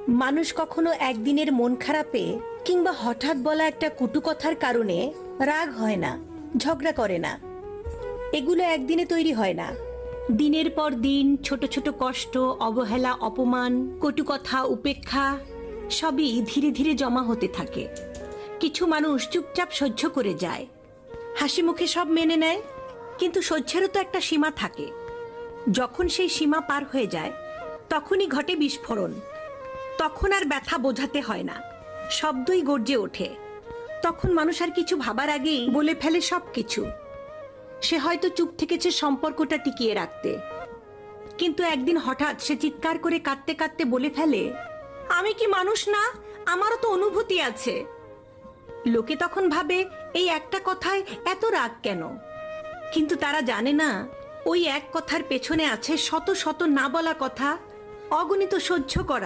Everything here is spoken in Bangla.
মানুষ কখনো একদিনের মন খারাপে কিংবা হঠাৎ বলা একটা কটু কথার কারণে রাগ হয় না, ঝগড়া করে না। এগুলো একদিনে তৈরি হয় না। দিনের পর দিন ছোট ছোট কষ্ট, অবহেলা, অপমান, কটু কথা, উপেক্ষা সবই ধীরে ধীরে জমা হতে থাকে। কিছু মানুষ চুপচাপ সহ্য করে যায়, হাসি মুখে সব মেনে নেয়, কিন্তু সহ্যেরও তো একটা সীমা থাকে। যখন সেই সীমা পার হয়ে যায় তখনই ঘটে বিস্ফোরণ। তখন আর ব্যথা বোঝাতে হয় না, শব্দই গর্জে ওঠে। তখন মানুষ আর কিছু ভাবার আগেই বলে ফেলে সবকিছু। সে হয়তো চুপ থেকেছে সম্পর্কটা টিকিয়ে রাখতে, কিন্তু একদিন হঠাৎ সে চিৎকার করে কাঁদতে কাঁদতে বলে ফেলে, আমি কি মানুষ না? আমারও তো অনুভূতি আছে। লোকে তখন ভাবে এই একটা কথায় এত রাগ কেন, কিন্তু তারা জানে না ওই এক কথার পেছনে আছে শত শত না বলা কথা, অগণিত সহ্য করা